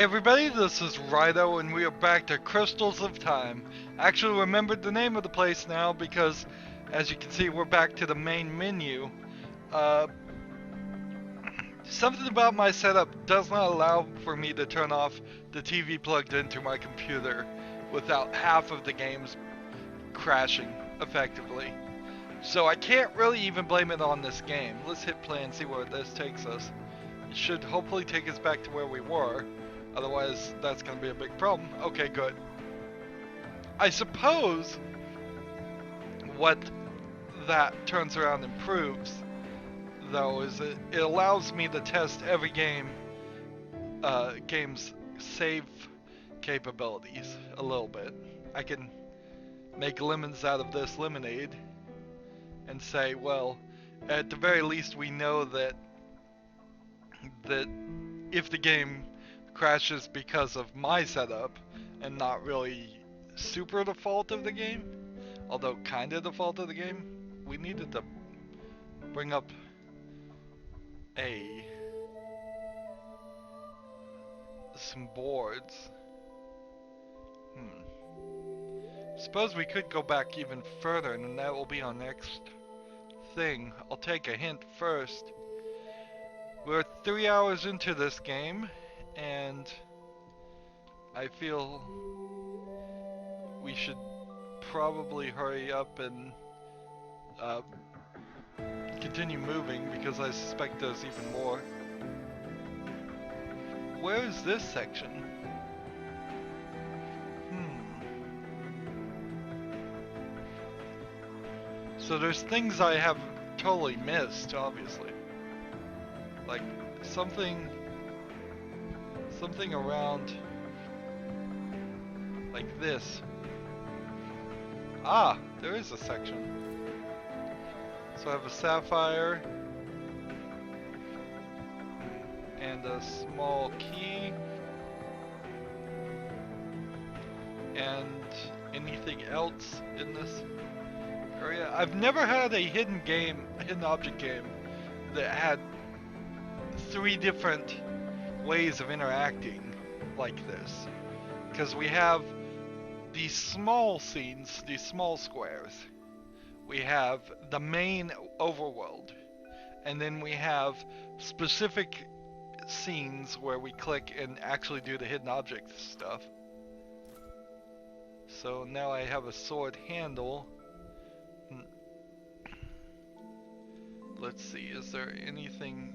Hey everybody, this is Rydo and we are back to Crystals of Time. I actually remembered the name of the place now because, as you can see, we're back to the main menu. Uh, Something about my setup does not allow for me to turn off the TV plugged into my computer without half of the games crashing effectively. So I can't really even blame it on this game. Let's hit play and see where this takes us. It should hopefully take us back to where we were. Otherwise, that's going to be a big problem. Okay, good. I suppose what that turns around and proves, though, is it allows me to test every game's save capabilities a little bit. I can make lemons out of this lemonade and say, well, at the very least, we know that if the game crashes because of my setup and not really super the fault of the game, although kind of the fault of the game, we needed to bring up a some boards. Suppose we could go back even further, and that will be our next thing. I'll take a hint first. We're 3 hours into this game, and I feel we should probably hurry up and uh, continue moving because I suspect there's even more. Where is this section? So there's things I have totally missed, obviously. Like something around like this. Ah, there is a section. So I have a sapphire and a small key and anything else in this area. I've never had a hidden object game that had 3 different ways of interacting like this. Because we have these small scenes, these small squares. We have the main overworld, and then we have specific scenes where we click and actually do the hidden object stuff. So now I have a sword handle. Let's see, is there anything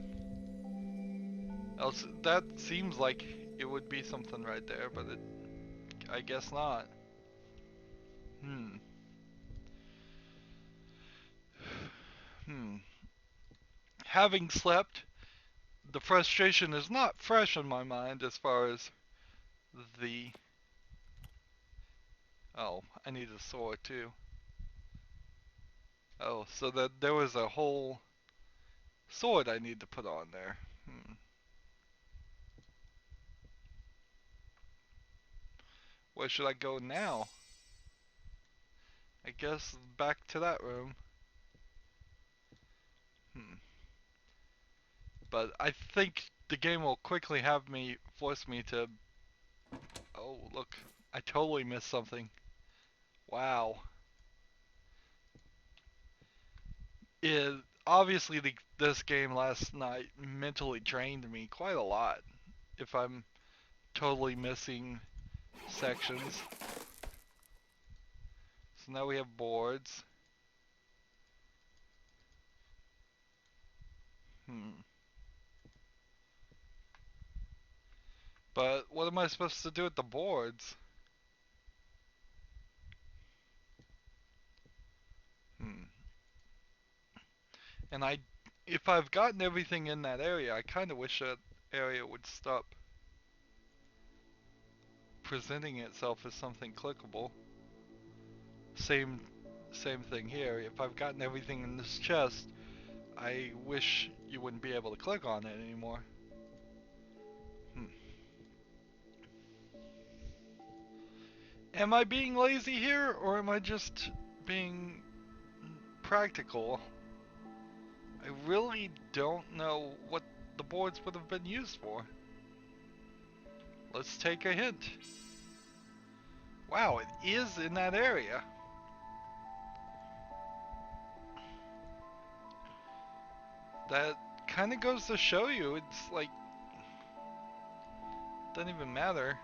else? That seems like it would be something right there, but I guess not. Having slept, the frustration is not fresh in my mind as far as the... Oh, I need a sword too. Oh, so that there was a whole sword I need to put on there. Where should I go now? I guess back to that room. But I think the game will quickly force me to... Oh, look. I totally missed something. Wow. It, obviously, this game last night mentally drained me quite a lot. If I'm totally missing sections. So now we have boards. But what am I supposed to do with the boards? And if I've gotten everything in that area, I kind of wish that area would stop presenting itself as something clickable. Same thing here. If I've gotten everything in this chest, I wish you wouldn't be able to click on it anymore. Am I being lazy here, or am I just being practical? I really don't know what the boards would have been used for. Let's take a hint. Wow, it is in that area. That kind of goes to show you, it's like, doesn't even matter.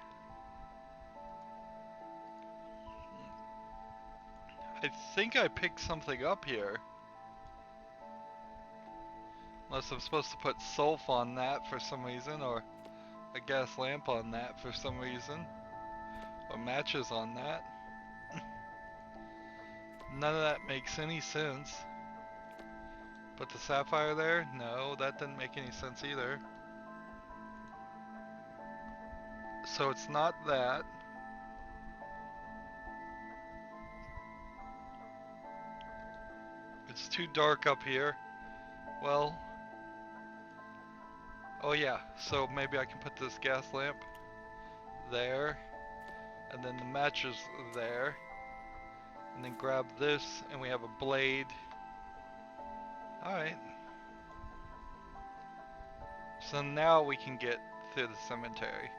I think I picked something up here. Unless I'm supposed to put sulf on that for some reason, or a gas lamp on that for some reason, or matches on that. None of that makes any sense. Put the sapphire there? No, that didn't make any sense either. So it's not that. It's too dark up here. Well, oh yeah, so maybe I can put this gas lamp there, and then the matches there, and then grab this, and we have a blade. Alright. So now we can get through the cemetery.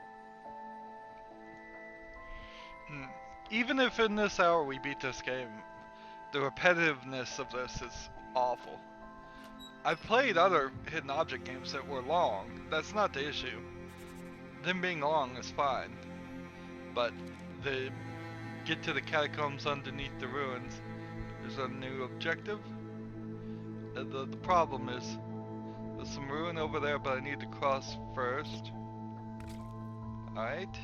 Even if in this hour we beat this game, the repetitiveness of this is awful. I've played other hidden object games that were long. That's not the issue. Them being long is fine. But the get to the catacombs underneath the ruins is a new objective. The problem is there's some ruin over there, but I need to cross first. Alright.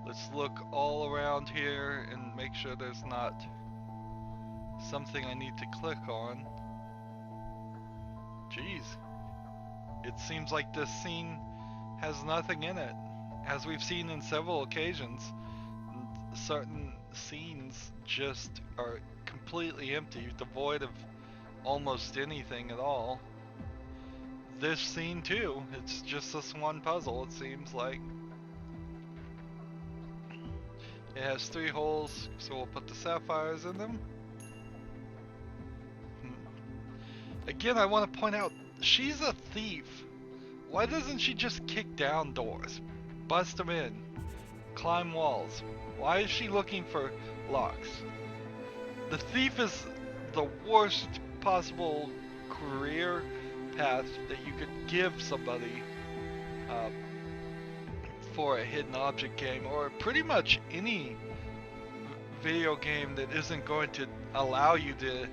Let's look all around here and make sure there's not something I need to click on. Jeez. It seems like this scene has nothing in it. As we've seen in several occasions, certain scenes just are completely empty, devoid of almost anything at all. This scene too, it's just this one puzzle, it seems like. It has 3 holes, so we'll put the sapphires in them. Again, I want to point out, she's a thief. Why doesn't she just kick down doors? Bust them in. Climb walls. Why is she looking for locks? The thief is the worst possible career path that you could give somebody for a hidden object game, or pretty much any video game that isn't going to allow you to,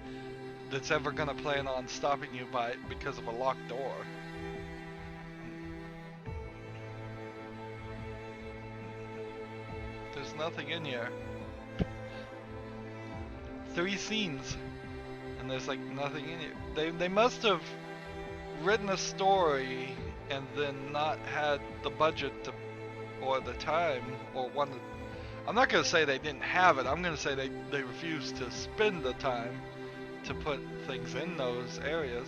that's ever going to plan on stopping you because of a locked door. There's nothing in here. 3 scenes, and there's like nothing in here. They must have written a story and then not had the budget to, or the time, or wanted. I'm not gonna say they didn't have it. I'm gonna say they refused to spend the time to put things in those areas.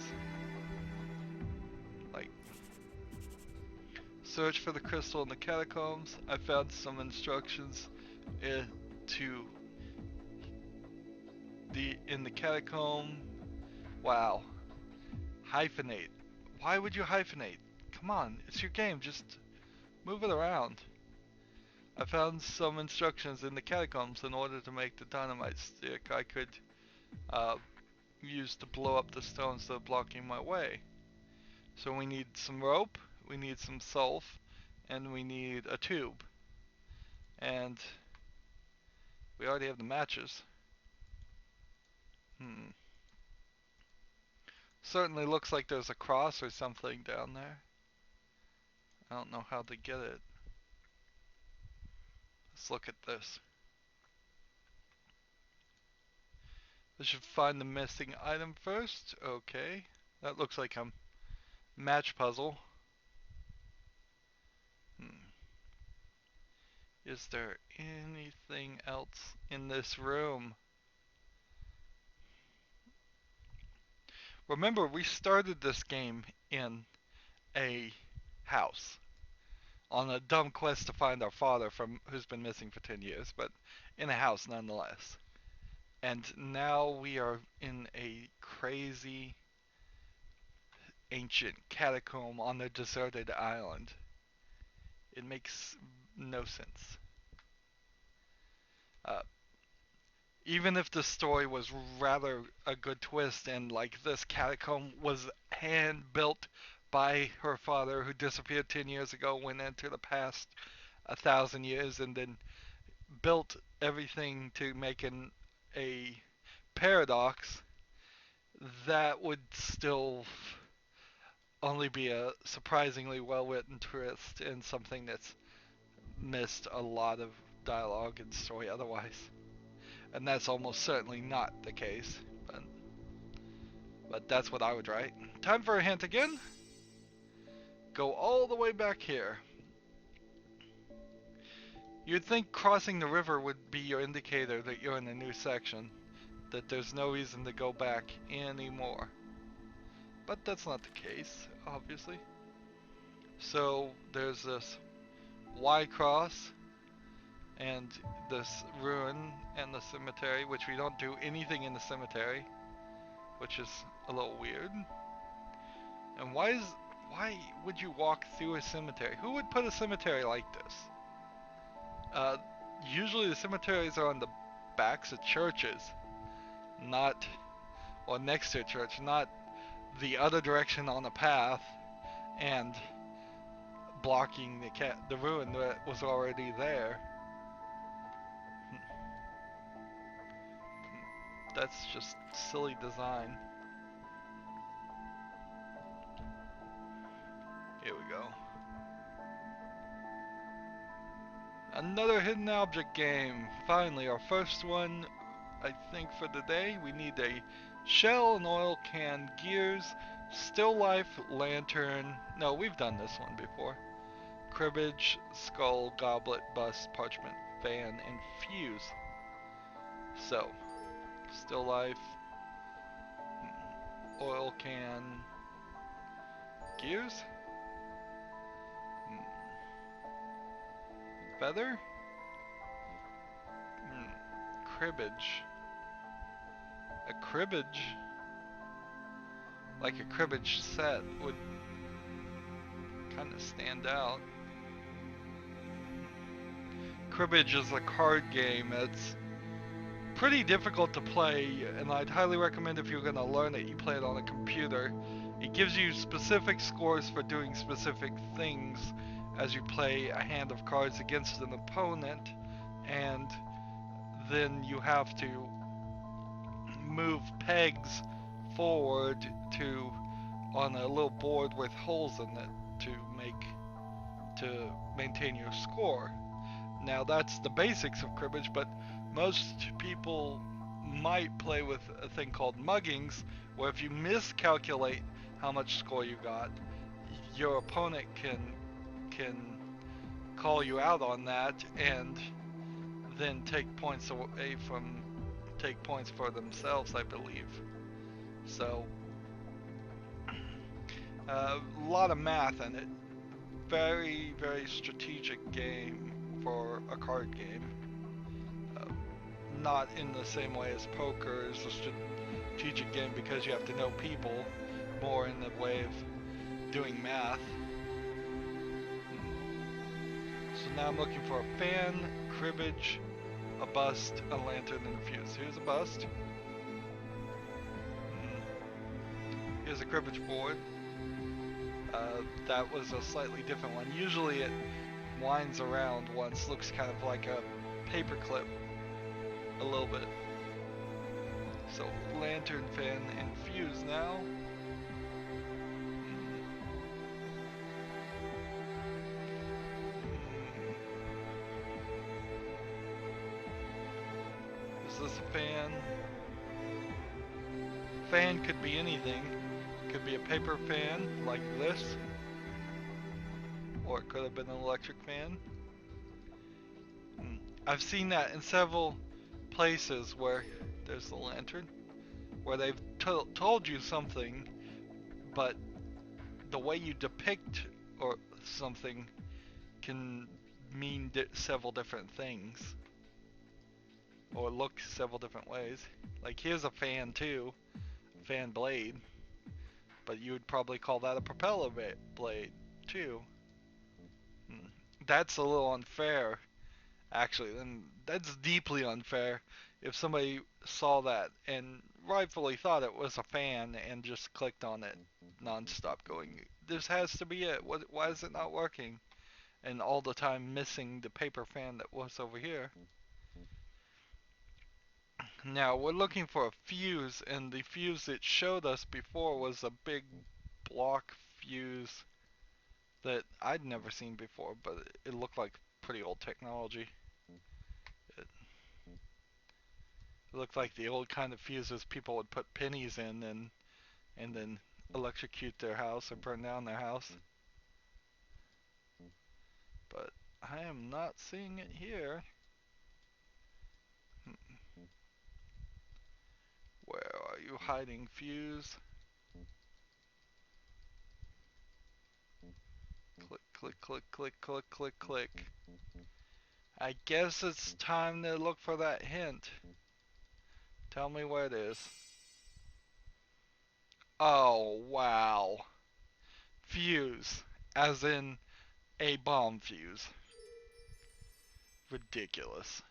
Like, search for the crystal in the catacombs. I found some instructions in the catacomb. Wow. Hyphenate. Why would you hyphenate? Come on, it's your game, just move it around. I found some instructions in the catacombs. In order to make the dynamite stick, I could use to blow up the stones that are blocking my way. So we need some rope, we need some sulf, and we need a tube. And we already have the matches. Certainly looks like there's a cross or something down there. I don't know how to get it. Let's look at this. I should find the missing item first. Okay. That looks like a match puzzle. Is there anything else in this room? Remember, we started this game in a house on a dumb quest to find our father who's been missing for 10 years, but in a house nonetheless. And now we are in a crazy ancient catacomb on a deserted island. It makes no sense. Uh, Even if the story was rather a good twist and like this catacomb was hand built by her father who disappeared 10 years ago, went into the past 1,000 years and then built everything to make a paradox, that would still only be a surprisingly well written twist and something that's missed a lot of dialogue and story otherwise. And that's almost certainly not the case. But that's what I would write. Time for a hint again. Go all the way back here. You'd think crossing the river would be your indicator that you're in a new section, that there's no reason to go back anymore. But that's not the case, obviously. So there's this Y cross and this ruin and the cemetery, which we don't do anything in the cemetery, which is a little weird. And why would you walk through a cemetery? Who would put a cemetery like this? Uh, Usually the cemeteries are on the backs of churches, not, or next to a church, not the other direction on a path and blocking the ruin that was already there. That's just silly design. Here we go. Another hidden object game. Finally, our first one, I think, for the day. We need a shell, an oil can, gears, still life, lantern. No, we've done this one before. Cribbage, skull, goblet, bust, parchment, fan, and fuse. So, still life, oil can, gears, feather, cribbage. A cribbage, like a cribbage set, would kind of stand out. Cribbage is a card game that's pretty difficult to play, and I'd highly recommend if you're going to learn it, you play it on a computer. It gives you specific scores for doing specific things as you play a hand of cards against an opponent, and then you have to move pegs forward to on a little board with holes in it to maintain your score. Now that's the basics of cribbage, but most people might play with a thing called muggings, where if you miscalculate how much score you got, your opponent can call you out on that and then take points for themselves, I believe. So a lot of math in it. Very, very strategic game for a card game. Not in the same way as poker is a strategic game because you have to know people, more in the way of doing math. So now I'm looking for a fan, cribbage, a bust, a lantern, and a fuse. Here's a bust. Here's a cribbage board. That was a slightly different one. Usually it winds around once, looks kind of like a paper clip a little bit. So lantern, fan, and fuse now. Is this a fan? Fan could be anything. Could be a paper fan like this, or it could have been an electric fan. I've seen that in several places where there's the lantern, where they've told you something, but the way you depict or something can mean several different things, or look several different ways. Like here's a fan too, fan blade. but you would probably call that a propeller blade too. That's a little unfair, actually, and that's deeply unfair if somebody saw that and rightfully thought it was a fan and just clicked on it non-stop going, this has to be it, why is it not working? And all the time missing the paper fan that was over here. Now we're looking for a fuse, and the fuse it showed us before was a big block fuse that I'd never seen before, but it looked like pretty old technology. It looked like the old kind of fuses people would put pennies in and then electrocute their house or burn down their house. But I am not seeing it here. Where are you hiding, fuse? Click, click, click, click, click, click, click. I guess it's time to look for that hint. Tell me where it is. Oh, wow. Fuse. As in a bomb fuse. Ridiculous.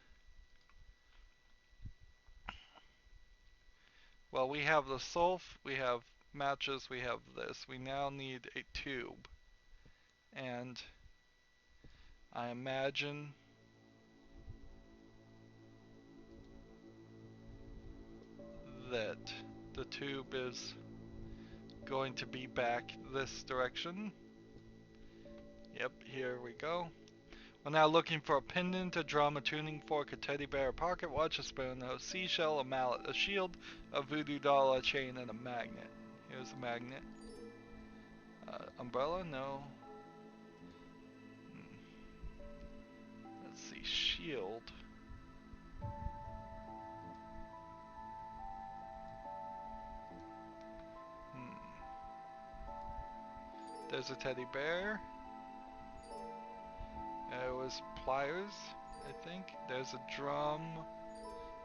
Well, we have the sulf, we have matches, we have this. We now need a tube. And I imagine that the tube is going to be back this direction. Yep, here we go. We're now looking for a pendant, a drum, a tuning fork, a teddy bear, a pocket watch, a spoon, a seashell, a mallet, a shield, a voodoo doll, a chain, and a magnet. Here's a magnet. Umbrella? No. Let's see, shield. There's a teddy bear. There was pliers, I think. There's a drum.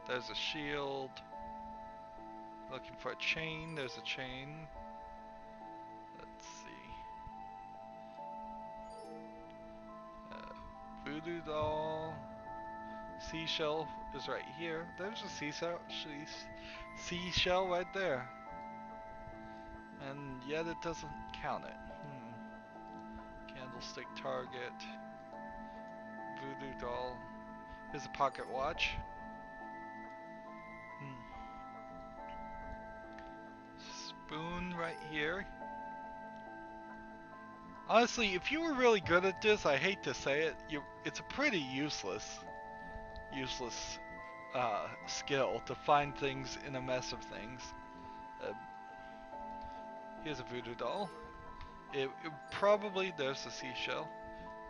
There's a shield. Looking for a chain. There's a chain. Let's see. Voodoo doll. Seashell is right here. There's a seashell right there. And yet it doesn't count it. Candlestick target. Voodoo doll. Here's a pocket watch. Spoon right here. Honestly, if you were really good at this, I hate to say it, it's a pretty useless skill to find things in a mess of things. Here's a voodoo doll. It probably, there's a seashell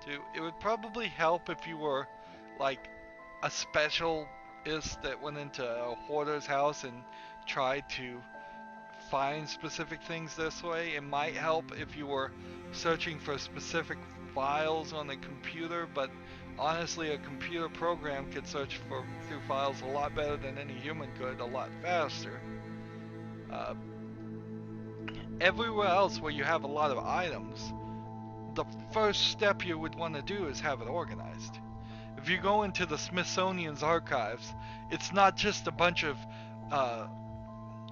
too. It would probably help if you were like a specialist that went into a hoarder's house and tried to find specific things this way. It might help if you were searching for specific files on a computer, but honestly a computer program could search through files a lot better than any human could, a lot faster. Everywhere else where you have a lot of items, the first step you would want to do is have it organized. If you go into the Smithsonian's archives, it's not just a bunch of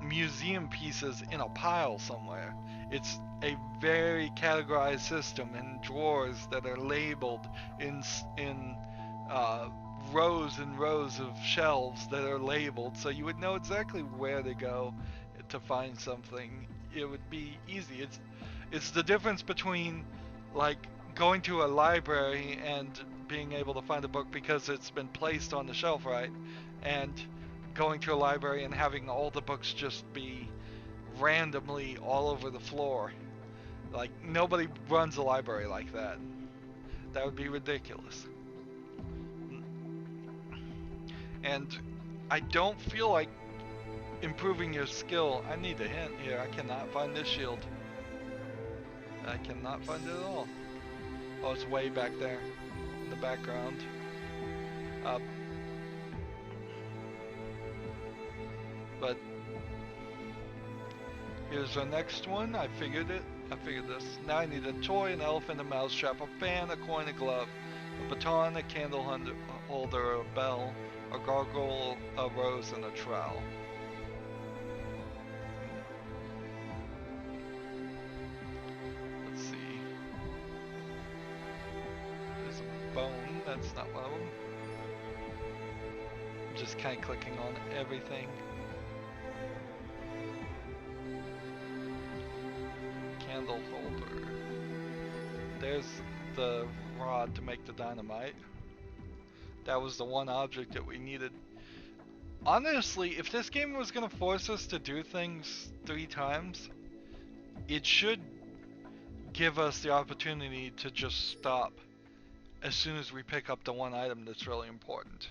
museum pieces in a pile somewhere. It's a very categorized system in drawers that are labeled in rows and rows of shelves that are labeled, so you would know exactly where to go to find something. It would be easy. It's the difference between like going to a library and being able to find a book because it's been placed on the shelf right, and going to a library and having all the books just be randomly all over the floor. Like, nobody runs a library like that. That would be ridiculous. And I don't feel like improving your skill. I need a hint here. I cannot find this shield. I cannot find it at all. Oh, it's way back there in the background. But Here's our next one. I figured it. I figured this. Now I need a toy, an elephant, a mouse trap, a fan, a coin, a glove, a baton, a candle holder, a bell, a gargoyle, a rose, and a trowel. Let's see. There's a bone. That's not one of them. I'm just kind of clicking on everything. Candle holder. There's the rod to make the dynamite. That was the one object that we needed. Honestly, if this game was going to force us to do things 3 times, it should give us the opportunity to just stop as soon as we pick up the one item that's really important.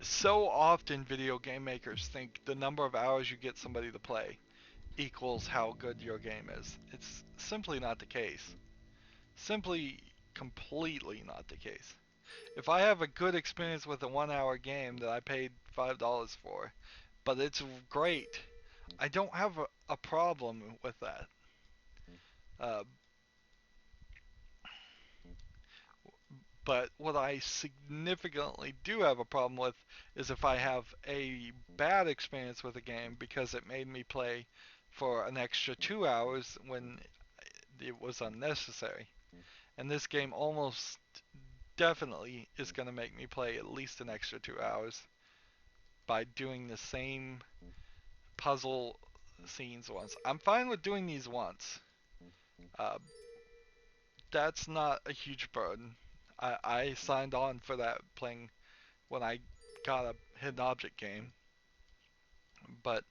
So often video game makers think the number of hours you get somebody to play equals how good your game is. It's simply not the case. Simply completely not the case. If I have a good experience with a 1-hour game that I paid $5 for, but it's great, I don't have a problem with that. But what I significantly do have a problem with is if I have a bad experience with a game because it made me play for an extra 2 hours when it was unnecessary. And this game almost definitely is going to make me play at least an extra 2 hours by doing the same puzzle scenes once. I'm fine with doing these once. That's not a huge burden. I signed on for that playing when I got a hidden object game, but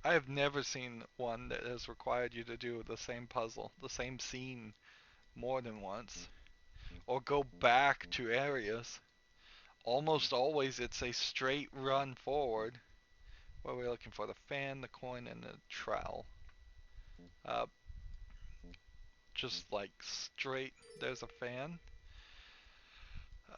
I have never seen one that has required you to do the same puzzle, the same scene more than once, or go back to areas. Almost always it's a straight run forward. What are we looking for? The fan, the coin, and the trowel. Uh, just like straight, there's a fan.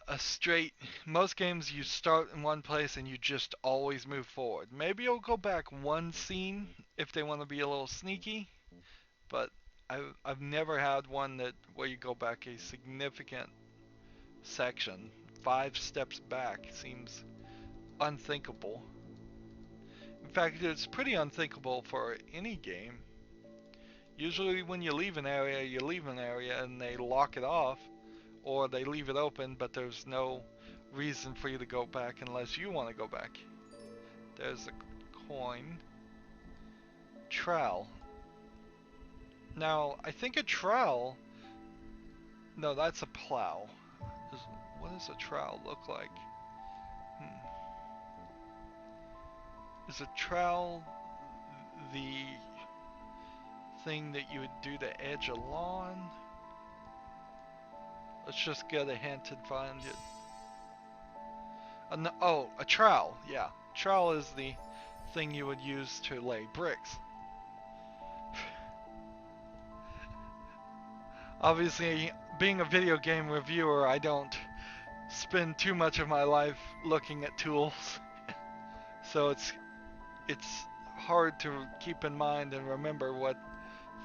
A straight, most games you start in one place and you just always move forward. Maybe you'll go back one scene if they want to be a little sneaky, but I've never had one that where you go back a significant section. 5 steps back seems unthinkable. In fact, it's pretty unthinkable for any game. Usually when you leave an area and they lock it off, or they leave it open, but there's no reason for you to go back unless you want to go back. There's a coin. Trowel. Now, I think a trowel... No, that's a plow. What does a trowel look like? Is a trowel the thing that you would do to edge a lawn? Let's just get a hint and find it. Oh, a trowel. Yeah, trowel is the thing you would use to lay bricks. Obviously, being a video game reviewer, I don't spend too much of my life looking at tools. So it's hard to keep in mind and remember what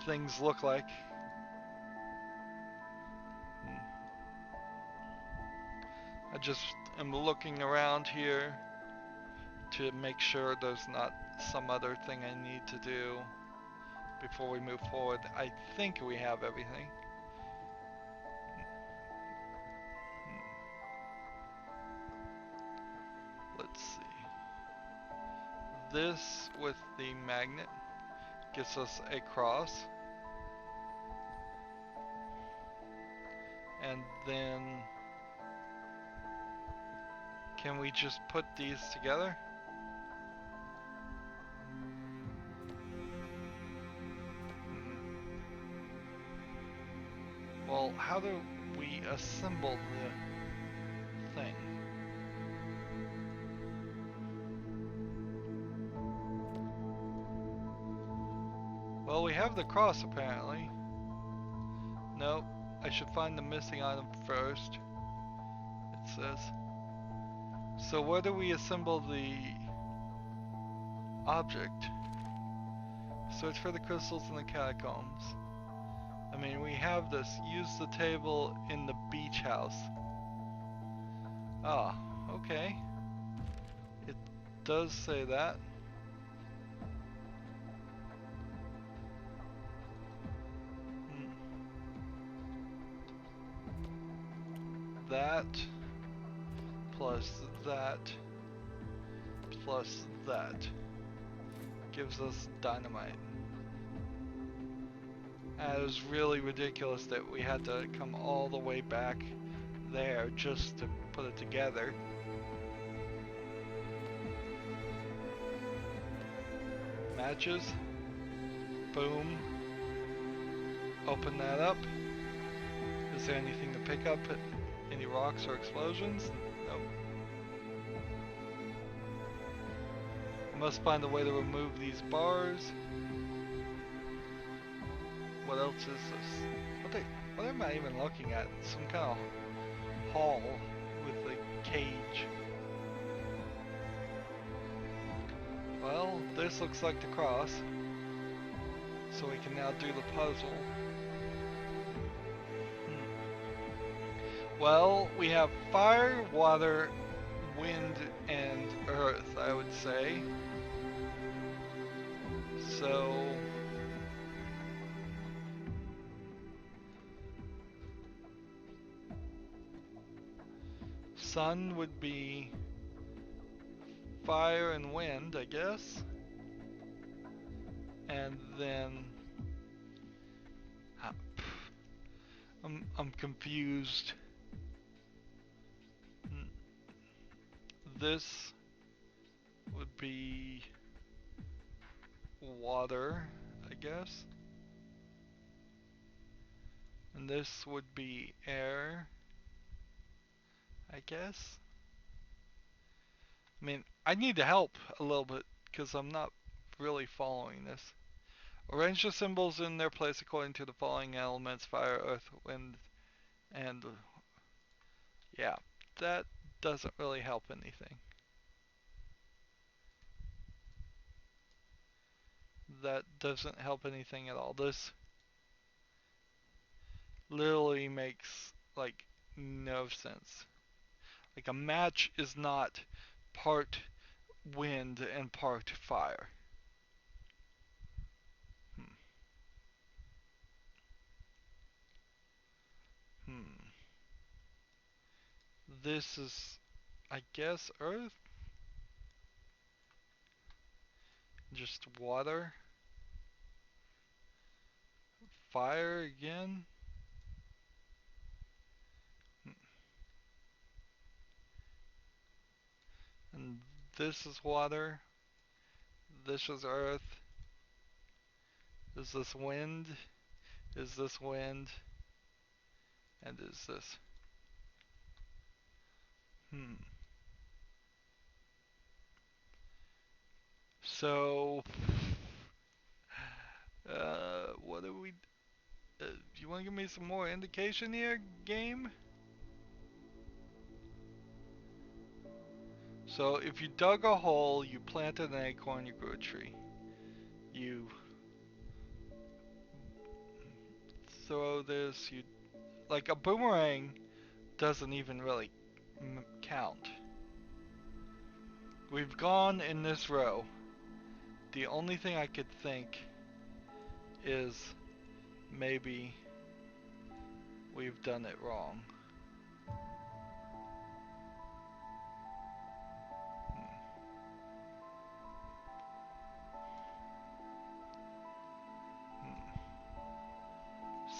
things look like. I just am looking around here to make sure there's not some other thing I need to do before we move forward. I think we have everything. Let's see. This with the magnet gives us a cross. And then can we just put these together? Well, how do we assemble the thing? Well, we have the cross apparently. Nope, I should find the missing item first. It says. So where do we assemble the Object. Search for the crystals in the catacombs. I mean, we have this. Use the table in the beach house. Ah, okay. It does say that. That plus that plus that gives us dynamite. And it was really ridiculous that we had to come all the way back there just to put it together. Matches. Boom. Open that up. Is there anything to pick up? Any rocks or explosions? Nope. I must find a way to remove these bars. What else is this? What am I even looking at? Some kind of hall with a cage. Well, this looks like the cross. So we can now do the puzzle. Well, we have fire, water, wind, and earth, I would say. So... sun would be fire and wind, I guess. And then... I'm confused. This would be water, I guess. And this would be air, I guess. I mean, I need to help a little bit because I'm not really following this. Arrange the symbols in their place according to the following elements: fire, earth, wind, and... yeah, that doesn't really help anything. That doesn't help anything at all. This literally makes, like, no sense. Like, a match is not part wind and part fire. This is, I guess, earth? Just water? Fire again? And this is water. This is earth. Is this wind? Is this wind? And is this? So, what do we... do you want to give me some more indication here, game? So, if you dug a hole, you planted an acorn, you grew a tree. You throw this, you... like, a boomerang doesn't even really count. We've gone in this row. The only thing I could think is maybe we've done it wrong.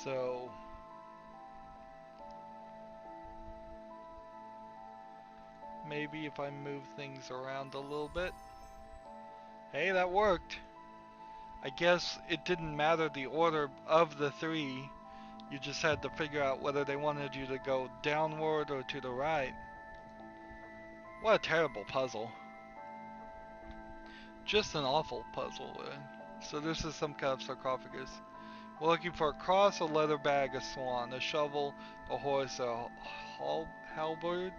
So maybe if I move things around a little bit. Hey, that worked. I guess it didn't matter the order of the three. You just had to figure out whether they wanted you to go downward or to the right. What a terrible puzzle. Just an awful puzzle. So this is some kind of sarcophagus. We're looking for a cross, a leather bag, a swan, a shovel, a horse, a halberd,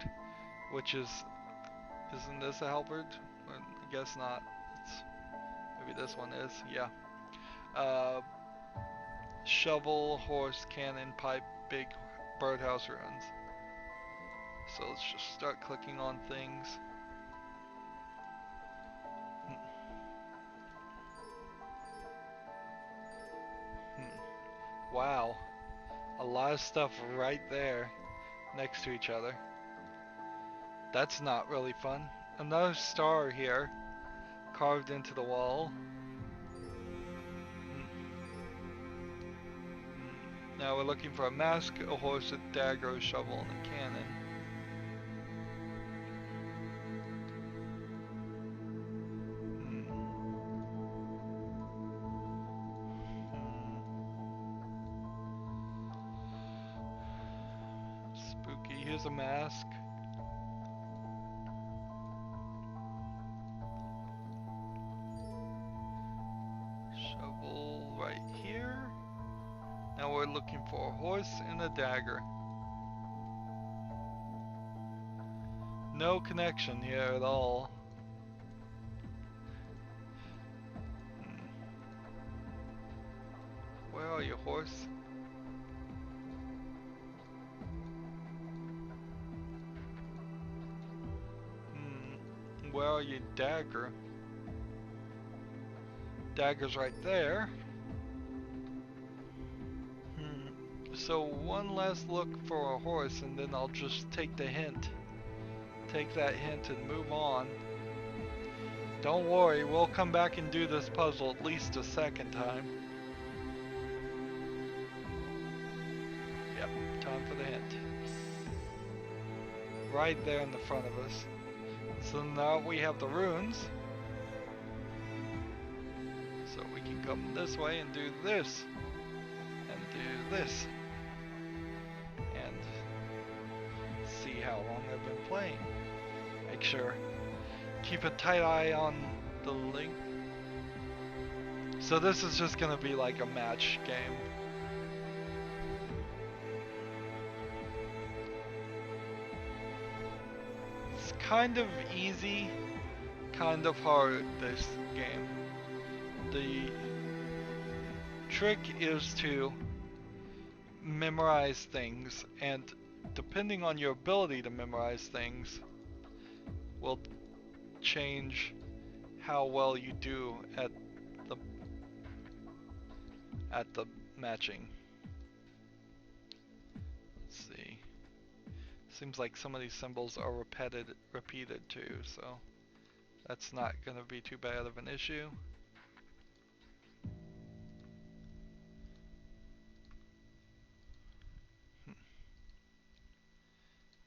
which is... isn't this a halberd? I guess not. maybe this one is. Yeah. Uh, shovel, horse, cannon, pipe, big birdhouse ruins. So let's just start clicking on things. Wow. A lot of stuff right there next to each other. That's not really fun. Another star here, carved into the wall. Now we're looking for a mask, a horse, a dagger, a shovel, and a cannon. Spooky. Here's a mask. Shovel right here. Now we're looking for a horse and a dagger. No connection here at all. Where are you, horse? Where are you, dagger? Dagger's right there. So one last look for a horse and then I'll just take the hint. Take that hint and move on. Don't worry, we'll come back and do this puzzle at least a second time. Yep, time for the hint. Right there in the front of us. So now we have the runes. So we can come this way and do this. And do this. And see how long I've been playing. Make sure. Keep a tight eye on the link. So this is just gonna be like a match game. It's kind of easy, kind of hard, this game. The trick is to memorize things, and depending on your ability to memorize things will change how well you do at the matching. Let's see. Seems like some of these symbols are repeated too, so that's not gonna be too bad of an issue.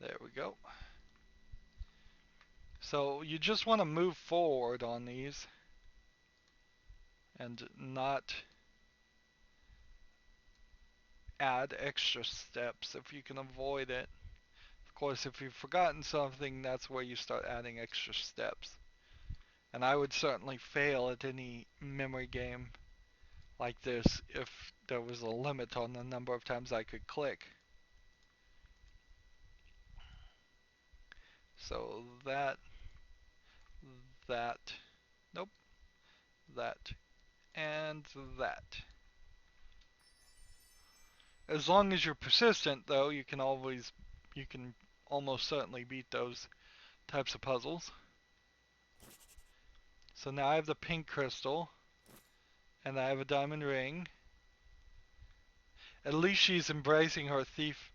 There we go. So you just want to move forward on these and not add extra steps if you can avoid it. Of course, if you've forgotten something, that's where you start adding extra steps. And I would certainly fail at any memory game like this if there was a limit on the number of times I could click. So that, nope, that, and that. As long as you're persistent, though, you can almost certainly beat those types of puzzles. So now I have the pink crystal, and I have a diamond ring. At least she's embracing her thief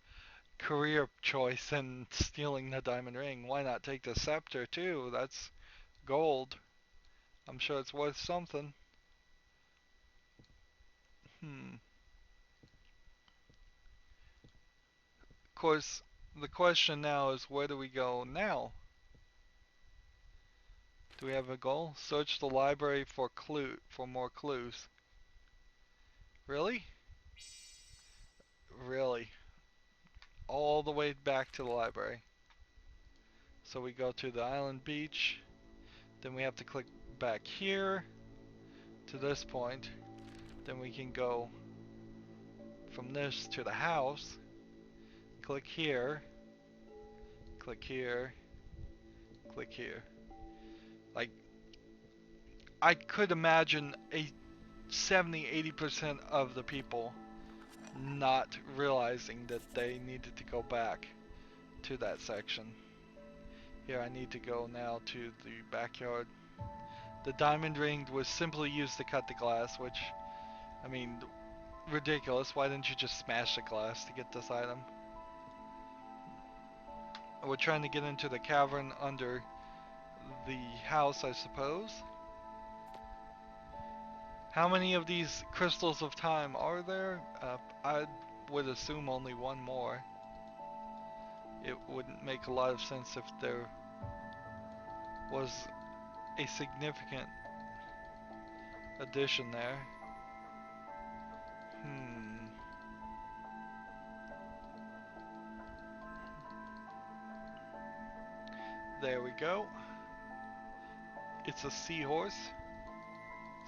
career choice and stealing the diamond ring. Why not take the scepter too? That's gold. I'm sure it's worth something. Of course, the question now is, where do we go now? Do we have a goal? Search the library for more clues. Really? Really? All the way back to the library. So we go to the island beach. Then we have to click back here to this point. Then we can go from this to the house. Click here. Click here. Click here. Like, I could imagine a 70-80% of the people not realizing that they needed to go back to that section. Here I need to go now to the backyard. The diamond ring was simply used to cut the glass, which, I mean, ridiculous. Why didn't you just smash the glass to get this item? We're trying to get into the cavern under the house, I suppose. How many of these crystals of time are there? I would assume only one more. It wouldn't make a lot of sense if there was a significant addition there. There we go. It's a seahorse.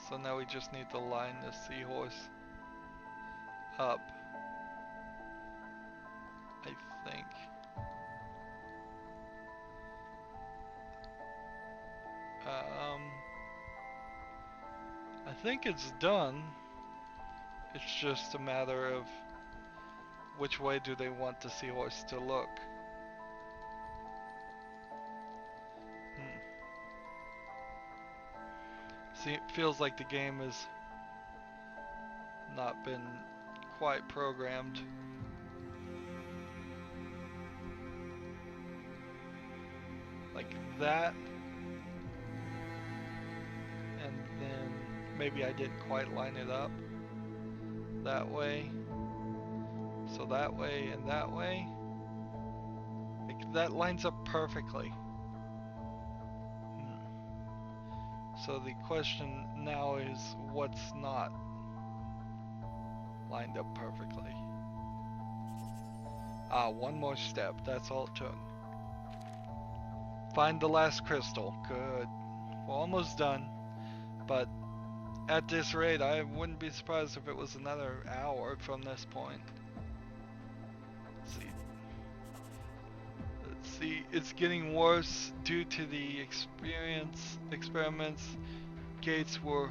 So now we just need to line the seahorse up, I think. I think it's done. It's just a matter of which way do they want the seahorse to look. See, it feels like the game has not been quite programmed. Like that. And then maybe I didn't quite line it up that way. So that way and that way. Like that lines up perfectly. So the question now is what's not lined up perfectly? One more step, that's all it took. Find the last crystal, good. We're almost done, but at this rate I wouldn't be surprised if it was another hour from this point. Let's see, it's getting worse due to the experiments. Gates were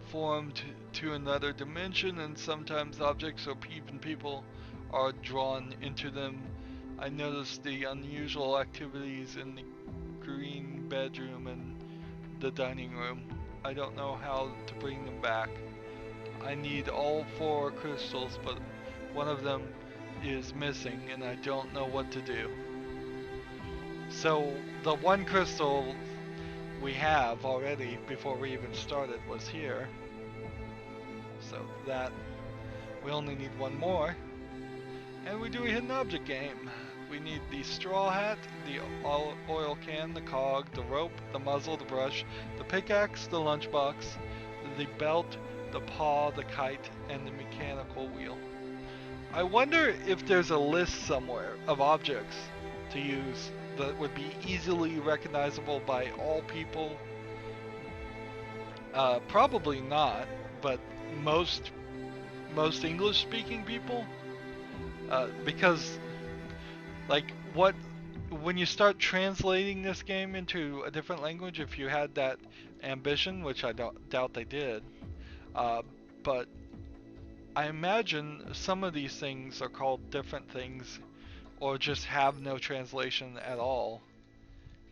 formed to another dimension, and sometimes objects or even people are drawn into them. I noticed the unusual activities in the green bedroom and the dining room. I don't know how to bring them back. I need all 4 crystals, but one of them is missing and I don't know what to do. So the one crystal we have already before we even started was here. So that we only need one more. And we do a hidden object game. We need the straw hat, the oil can, the cog, the rope, the muzzle, the brush, the pickaxe, the lunchbox, the belt, the paw, the kite, and the mechanical wheel. I wonder if there's a list somewhere of objects to use that would be easily recognizable by all people. Probably not, but most English-speaking people, because like when you start translating this game into a different language, if you had that ambition, which I doubt they did, but I imagine some of these things are called different things or just have no translation at all,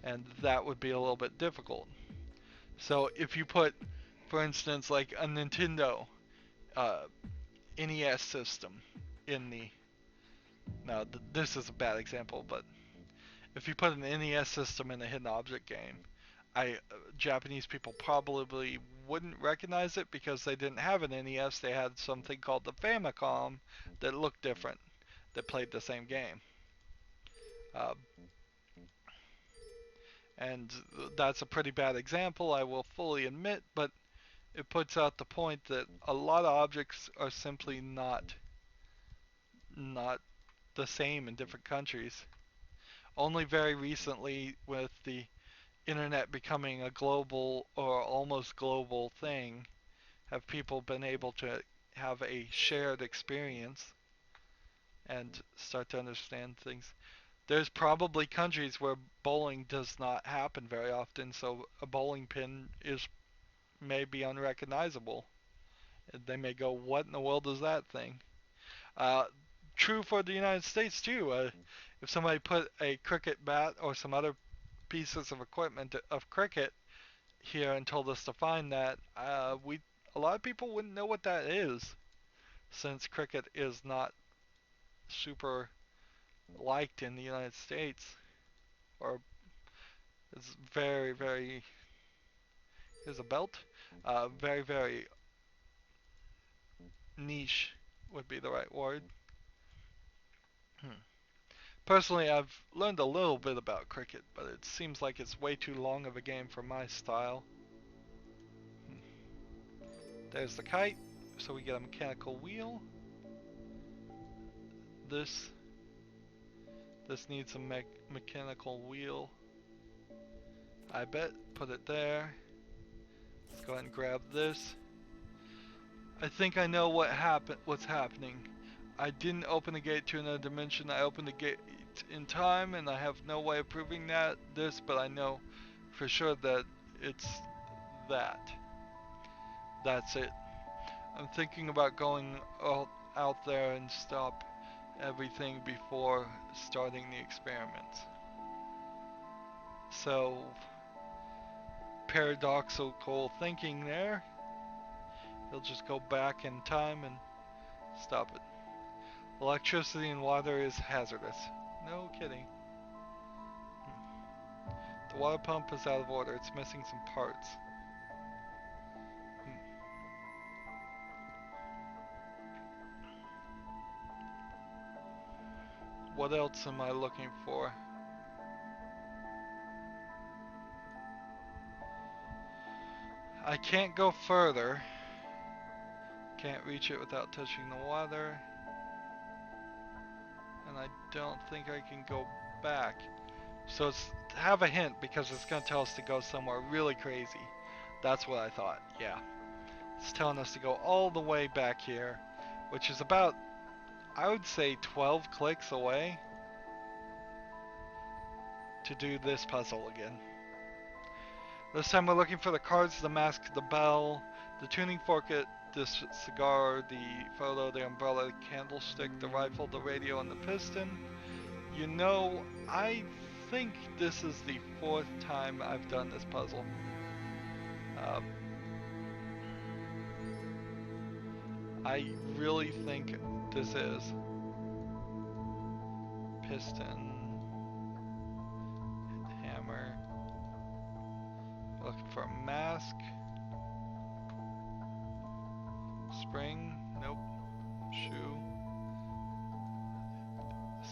and that would be a little bit difficult. So if you put, for instance, like a Nintendo NES system in the, now this is a bad example, but if you put an NES system in a hidden object game, Japanese people probably wouldn't recognize it because they didn't have an NES. They had something called the Famicom that looked different, that played the same game. And that's a pretty bad example, I will fully admit, but it puts out the point that a lot of objects are simply not the same in different countries. Only very recently, with the internet becoming a global or almost global thing, have people been able to have a shared experience and start to understand things. There's probably countries where bowling does not happen very often, so a bowling pin is may be unrecognizable. They may go, what in the world is that thing? Uh, True for the United States too. If somebody put a cricket bat or some other pieces of equipment of cricket here and told us to find that, a lot of people wouldn't know what that is, since cricket is not super liked in the United States, or it's very, very, here's a belt, very, very niche would be the right word. Personally, I've learned a little bit about cricket, but it seems like it's way too long of a game for my style. There's the kite, so we get a mechanical wheel. This needs a mechanical wheel. I bet. Put it there. Let's go ahead and grab this. I think I know what's happening. I didn't open the gate to another dimension. I opened the gate in time, and I have no way of proving this, but I know for sure that it's that. That's it. I'm thinking about going out there and stop everything before starting the experiments. So, paradoxical thinking there. He'll just go back in time and stop it. Electricity and water is hazardous. No kidding. The water pump is out of order. It's missing some parts. What else am I looking for? I can't go further. Can't reach it without touching the water. And I don't think I can go back. So have a hint, because it's going to tell us to go somewhere really crazy. That's what I thought, yeah. It's telling us to go all the way back here, which is about, I would say, 12 clicks away to do this puzzle again. This time we're looking for the cards, the mask, the bell, the tuning fork, the cigar, the photo, the umbrella, the candlestick, the rifle, the radio, and the piston. You know, I think this is the 4th time I've done this puzzle. I really think this is piston, hammer, looking for a mask, spring, nope, shoe,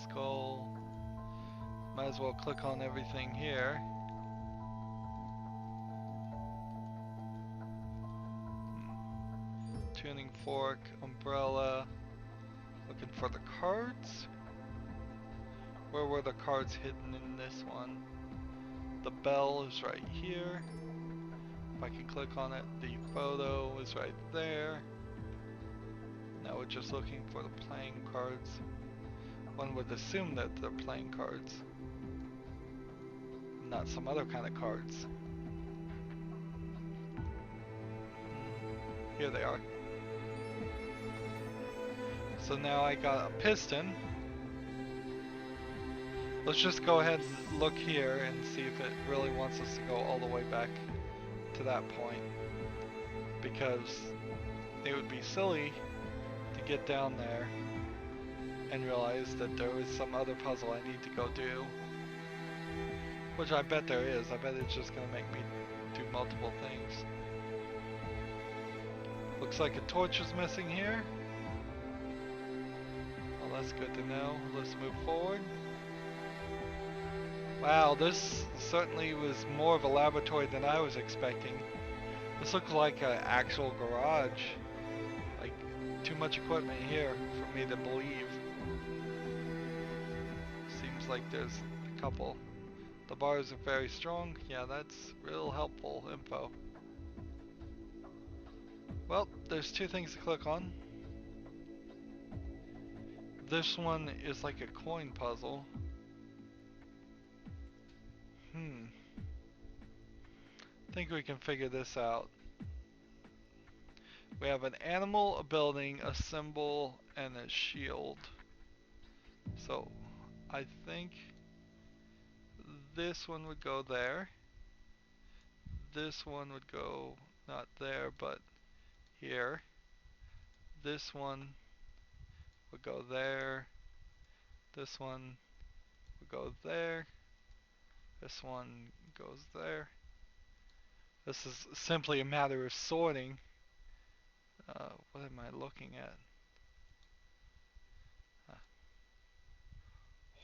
skull. Might as well click on everything here. Tuning fork, umbrella, looking for the cards. Where were the cards hidden in this one? The bell is right here. If I can click on it, the photo is right there. Now we're just looking for the playing cards. One would assume that they're playing cards, not some other kind of cards. Here they are. So now I got a piston. Let's just go ahead and look here and see if it really wants us to go all the way back to that point, because it would be silly to get down there and realize that there is some other puzzle I need to go do, which I bet there is. I bet it's just gonna make me do multiple things. Looks like a torch is missing here. Well, that's good to know. Let's move forward. Wow, this certainly was more of a laboratory than I was expecting. This looks like an actual garage. Like, too much equipment here for me to believe. Seems like there's a couple. The bars are very strong. Yeah, that's real helpful info. Well, there's 2 things to click on. This one is like a coin puzzle. I think we can figure this out. We have an animal, a building, a symbol, and a shield. So I think this one would go there. This one would go not there, but here. This one would go there. This one would go there. This one goes there. This is simply a matter of sorting. What am I looking at?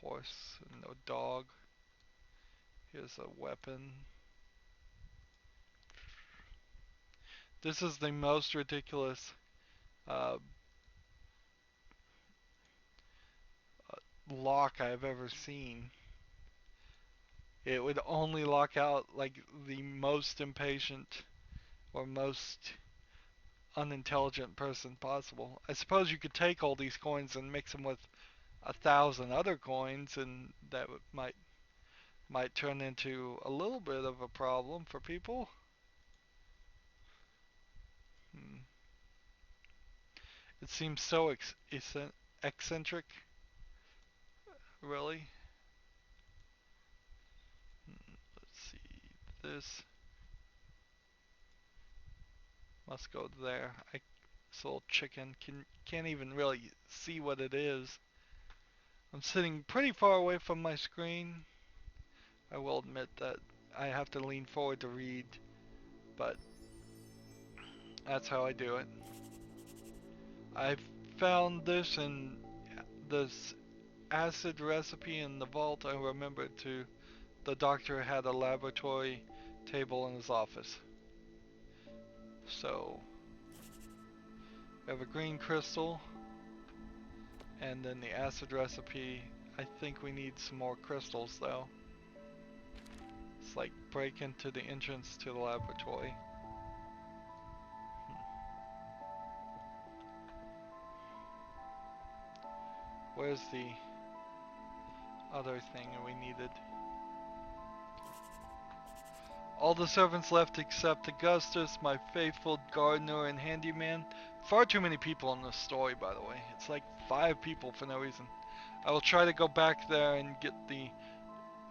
Horse, no dog. Here's a weapon. This is the most ridiculous uh, lock I've ever seen. It would only lock out like the most impatient or most unintelligent person possible. I suppose you could take all these coins and mix them with 1,000 other coins, and that might turn into a little bit of a problem for people. It seems so eccentric, really. Let's see. This must go there. This little chicken can't even really see what it is. I'm sitting pretty far away from my screen. I will admit that I have to lean forward to read, but that's how I do it. I found this in this acid recipe in the vault. I remembered to the doctor had a laboratory table in his office. So we have a green crystal and then the acid recipe. I think we need some more crystals though. It's like break into the entrance to the laboratory. Where's the other thing we needed? All the servants left except Augustus, my faithful gardener and handyman. Far too many people in this story, by the way. It's like 5 people for no reason. I will try to go back there and get the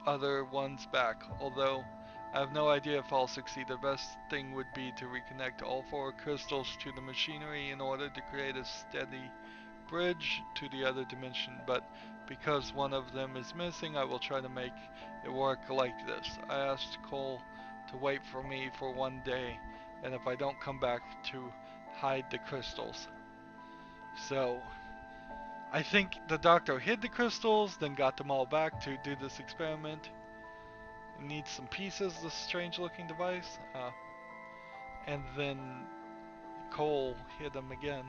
other ones back, although I have no idea if I'll succeed. The best thing would be to reconnect all 4 crystals to the machinery in order to create a steady bridge to the other dimension, but because one of them is missing, I will try to make it work like this. I asked Cole to wait for me for 1 day, and if I don't come back, to hide the crystals. So I think the doctor hid the crystals, then got them all back to do this experiment. It needs some pieces, this strange looking device, and then Cole hid them again.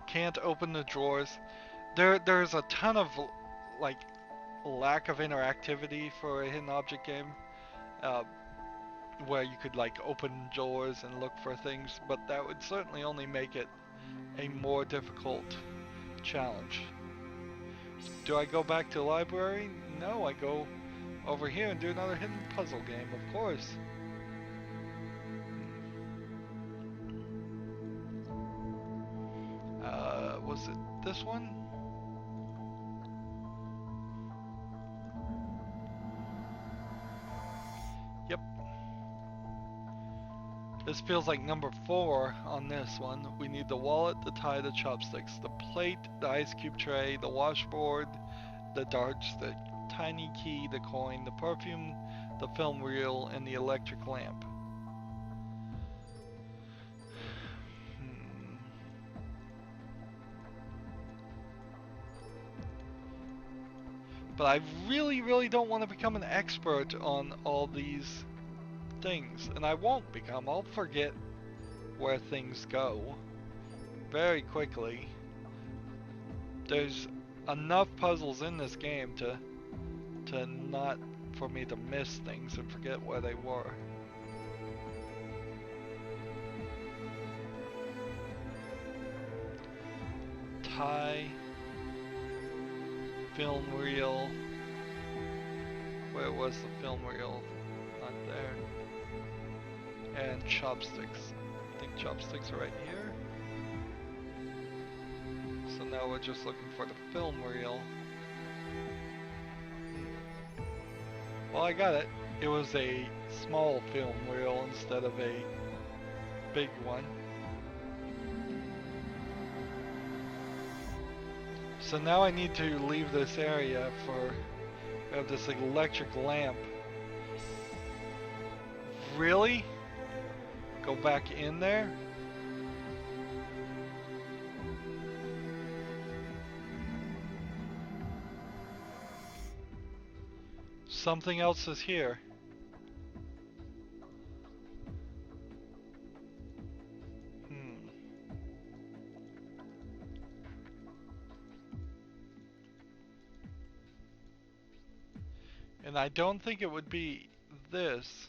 Can't open the drawers. There's a ton of like lack of interactivity for a hidden object game, where you could like open drawers and look for things, but that would certainly only make it a more difficult challenge. Do I go back to the library? No, I go over here and do another hidden puzzle game, of course. Was it this one? Yep. This feels like number 4 on this one. We need the wallet, the tie, the chopsticks, the plate, the ice cube tray, the washboard, the darts, the tiny key, the coin, the perfume, the film reel, and the electric lamp. But I really don't want to become an expert on all these things, and I won't become. I'll forget where things go very quickly. There's enough puzzles in this game to not for me to miss things and forget where they were. Tie, film reel. Where was the film reel? Not there. and chopsticks. I think chopsticks are right here. So now we're just looking for the film reel. Well, I got it. It was a small film reel instead of a big one. So now I need to leave this area for, we have this electric lamp. Really? Go back in there? Something else is here. And I don't think it would be this.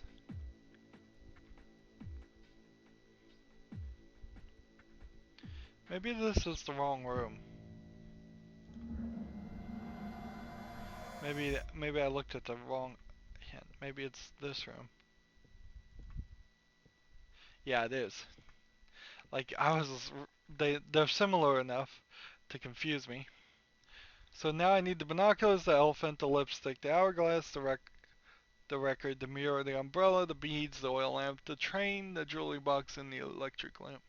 Maybe this is the wrong room. Maybe I looked at the wrong hint. Maybe it's this room. Yeah, it is. Like they're similar enough to confuse me. So now I need the binoculars, the elephant, the lipstick, the hourglass, the record, the mirror, the umbrella, the beads, the oil lamp, the train, the jewelry box, and the electric lamp.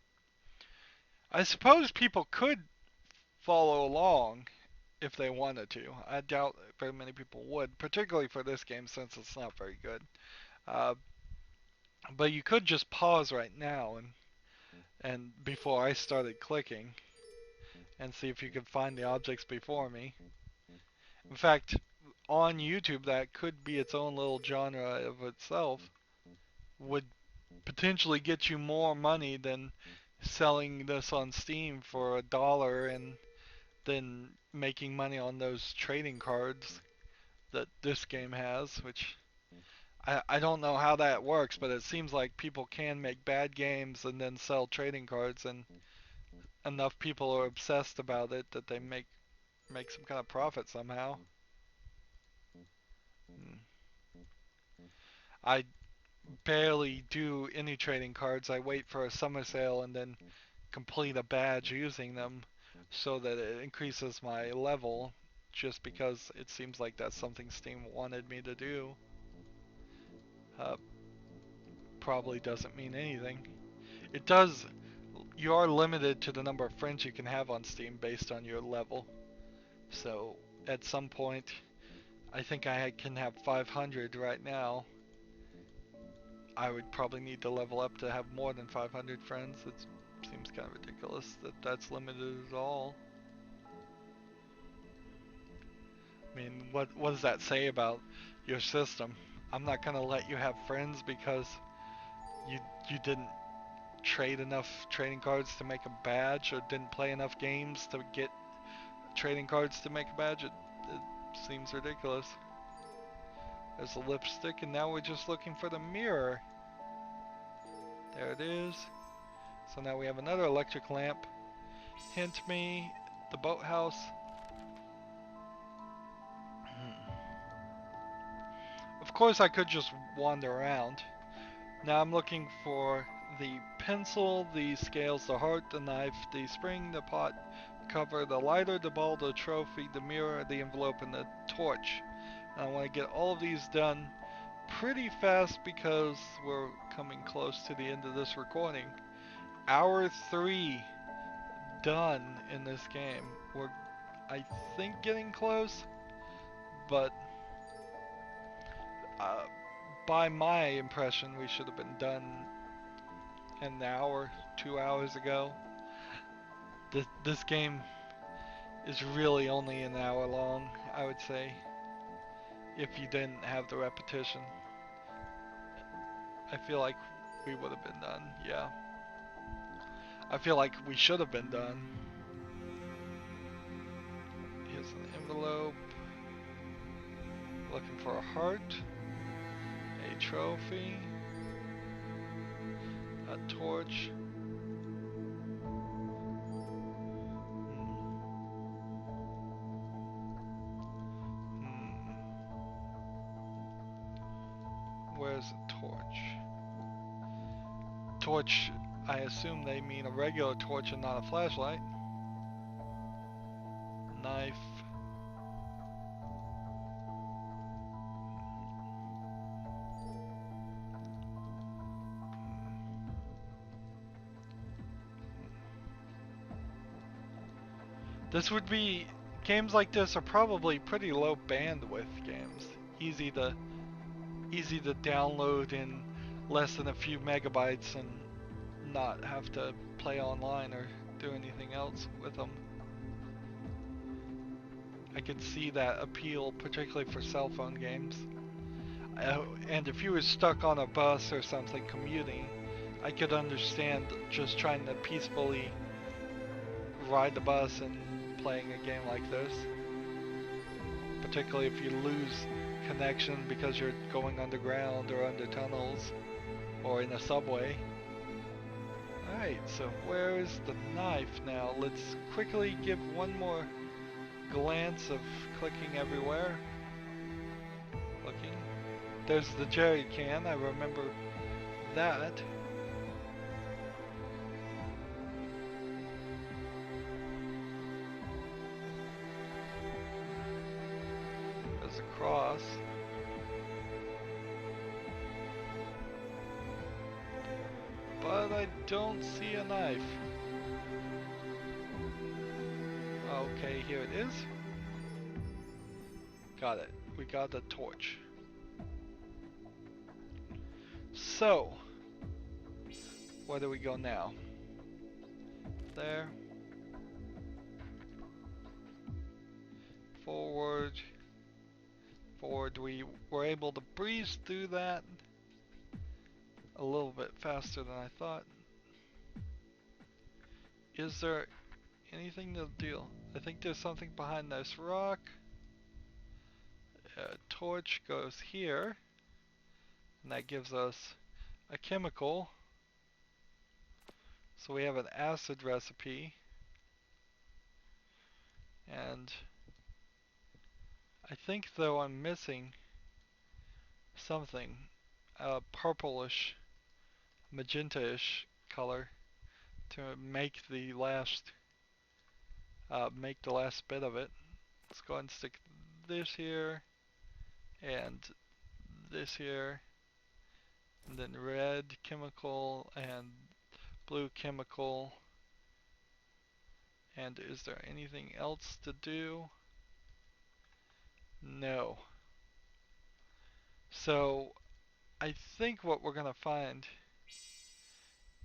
I suppose people could follow along if they wanted to. I doubt very many people would, particularly for this game since it's not very good. Uh, but you could just pause right now and before I started clicking and see if you could find the objects before me. In fact, on YouTube, that could be its own little genre of itself. Would potentially get you more money than selling this on Steam for $1 and then making money on those trading cards that this game has, which I don't know how that works, but it seems like people can make bad games and then sell trading cards, and enough people are obsessed about it that they make some kind of profit somehow. I barely do any trading cards. I wait for a summer sale and then complete a badge using them so that it increases my level, just because it seems like that's something Steam wanted me to do. Probably doesn't mean anything. It does. You are limited to the number of friends you can have on Steam based on your level. So at some point, I think I can have 500 right now. I would probably need to level up to have more than 500 friends. It seems kind of ridiculous that that's limited at all. I mean, what does that say about your system? I'm not gonna let you have friends because you didn't trade enough trading cards to make a badge, or didn't play enough games to get trading cards to make a badge. It seems ridiculous. There's a lipstick, and now we're just looking for the mirror. There it is. So now we have another electric lamp. Hint me, the boathouse. Of course I could just wander around. Now I'm looking for the pencil, the scales, the heart, the knife, the spring, the pot cover, the lighter, the ball, the trophy, the mirror, the envelope, and the torch. And I want to get all of these done pretty fast because we're coming close to the end of this recording. Hour 3 done in this game. We're, I think, getting close, but by my impression, we should have been done an hour, 2 hours ago. This game is really only an hour long, I would say, if you didn't have the repetition. I feel like we would have been done, yeah. I feel like we should have been done. Here's an envelope. Looking for a heart, a trophy, a torch. Where's the torch? torch, I assume they mean a regular torch and not a flashlight. Knife. This would be, games like this are probably pretty low bandwidth games. Easy to download in less than a few megabytes and not have to play online or do anything else with them. I could see that appeal, particularly for cell phone games. And if you were stuck on a bus or something commuting, I could understand just trying to peacefully ride the bus and playing a game like this. Particularly if you lose connection because you're going underground or under tunnels or in a subway. Alright, so where is the knife now? Let's quickly give one more glance of clicking everywhere. Looking. There's the jerry can, I remember that. There's a cross. But I don't see a knife. Okay, here it is. Got it. We got the torch. So, where do we go now? There. Forward. Forward. We were able to breeze through that a little bit faster than I thought. Is there anything to deal? I think there's something behind this rock. A torch goes here, and that gives us a chemical. So we have an acid recipe, and I think though I'm missing something, a purplish, magenta-ish color to make the last bit of it. Let's go ahead and stick this here and this here, and then red chemical and blue chemical. And is there anything else to do? No. So I think what we're gonna find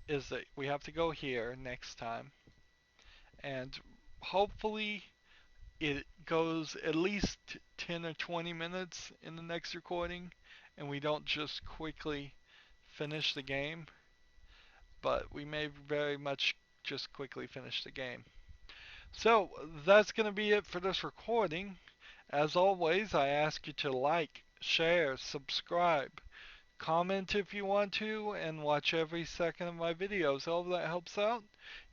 is that we have to go here next time, and hopefully it goes at least 10 or 20 minutes in the next recording and we don't just quickly finish the game, but we may very much just quickly finish the game. So that's going to be it for this recording. As always, I ask you to like, share, subscribe, comment if you want to, and watch every second of my videos. All of that helps out.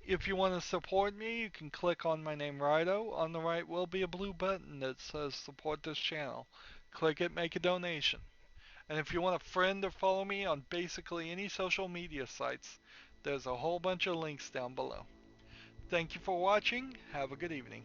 If you want to support me, you can click on my name, Rydo. On the right will be a blue button that says support this channel. Click it, make a donation. And if you want to friend or follow me on basically any social media sites, there's a whole bunch of links down below. Thank you for watching. Have a good evening.